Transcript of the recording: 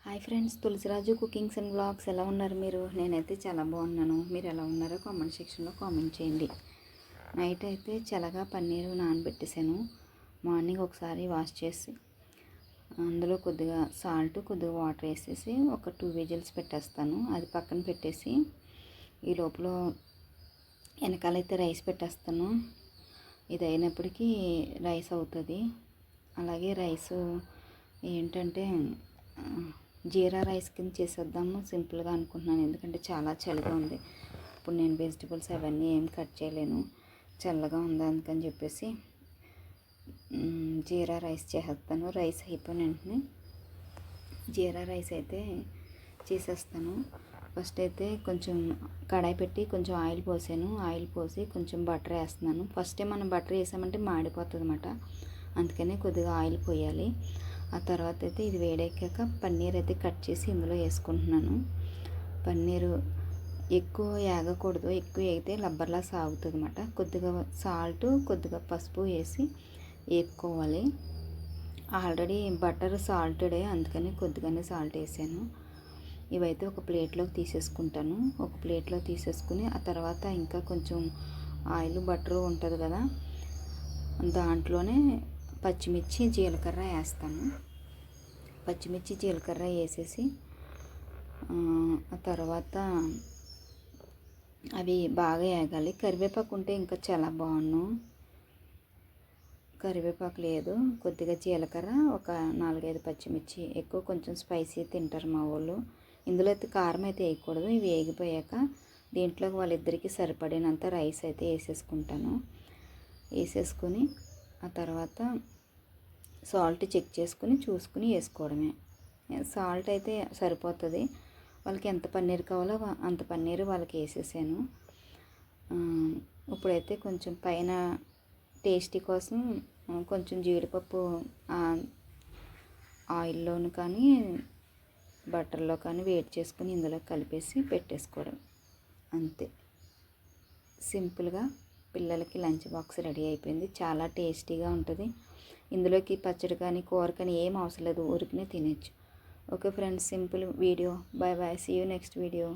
Hi friends, Tulasiraju cookings and vlogs. ఎలా ఉన్నారు మీరు? నేనైతే చాలా బాగున్నాను. మీరు ఎలా ఉన్నారో కామెంట్ సెక్షన్లో కామెంట్ చేయండి. నైట్ అయితే చల్లగా పన్నీరు నానబెట్టేసాను. మార్నింగ్ ఒకసారి వాష్ చేసి అందులో కొద్దిగా సాల్ట్, కొద్దిగా వాటర్ వేసేసి ఒక 2 విజిల్స్ పెట్టేస్తాను. అది పక్కన పెట్టేసి ఈ లోపల వెనకాలైతే రైస్ పెట్టేస్తాను. ఇది అయినప్పటికీ రైస్ అవుతుంది. అలాగే రైసు ఏంటంటే జీరా రైస్ కింద చేసేద్దాము సింపుల్గా అనుకుంటున్నాను. ఎందుకంటే చాలా చలిగా ఉంది. ఇప్పుడు నేను వెజిటబుల్స్ అవన్నీ ఏం కట్ చేయలేను, చల్లగా ఉంది. అందుకని చెప్పేసి జీరా రైస్ చేసేస్తాను. రైస్ అయిపోయిన వెంటనే జీరా రైస్ అయితే చేసేస్తాను. ఫస్ట్ అయితే కొంచెం కడాయి పెట్టి కొంచెం ఆయిల్ పోసాను. ఆయిల్ పోసి కొంచెం బటర్ వేస్తున్నాను. ఫస్టే మనం బటర్ వేసామంటే మాడిపోతుంది అన్నమాట. అందుకనే కొద్దిగా ఆయిల్ పోయాలి. ఆ తర్వాత అయితే ఇది వేడెక్కాక పన్నీర్ అయితే కట్ చేసి ఇందులో వేసుకుంటున్నాను. పన్నీరు ఎక్కువ ఏగకూడదు, ఎక్కువ వేగితే లబ్బర్లా సాగుతుంది అన్నమాట. కొద్దిగా సాల్ట్, కొద్దిగా పసుపు వేసి వేపుకోవాలి. ఆల్రెడీ బటర్ సాల్టెడే, అందుకని కొద్దిగానే సాల్ట్ వేసాను. ఇవైతే ఒక ప్లేట్లోకి తీసేసుకుంటాను. ఒక ప్లేట్లో తీసేసుకుని ఆ తర్వాత ఇంకా కొంచెం ఆయిల్ బటర్ ఉంటుంది కదా, దాంట్లోనే పచ్చిమిర్చి జీలకర్ర వేస్తాను. పచ్చిమిర్చి జీలకర్ర వేసేసి ఆ తర్వాత అవి బాగా వేగాలి. కరివేపాకు ఉంటే ఇంకా చాలా బాగుండు. కరివేపాకు లేదు. కొద్దిగా జీలకర్ర, ఒక 4-5 పచ్చిమిర్చి. ఎక్కువ కొంచెం స్పైసీ తింటారు మా వాళ్ళు. ఇందులో అయితే కారం అయితే వేయకూడదు. ఇవి వేగిపోయాక దీంట్లోకి వాళ్ళిద్దరికీ సరిపడినంత రైస్ అయితే వేసేసుకుంటాను. వేసేసుకొని ఆ తర్వాత సాల్ట్ చెక్ చేసుకుని చూసుకుని వేసుకోవడమే. సాల్ట్ అయితే సరిపోతుంది. వాళ్ళకి ఎంత పన్నీర్ కావాలో అంత పన్నీర్ వాళ్ళకి వేసేసాను. ఇప్పుడైతే కొంచెం పైన టేస్టీ కోసం కొంచెం జీడిపప్పు ఆయిల్లోను కానీ బటర్లో కానీ వేడి చేసుకుని ఇందులో కలిపేసి పెట్టేసుకోవడం అంతే. సింపుల్గా పిల్లలకి లంచ్ బాక్స్ రెడీ అయిపోయింది. చాలా టేస్టీగా ఉంటుంది. ఇందులోకి పచ్చడి కానీ కూర కానీ ఏం అవసరం లేదు, ఊరికనే తినచ్చు. Okay friends, simple video. Bye bye, see you next video.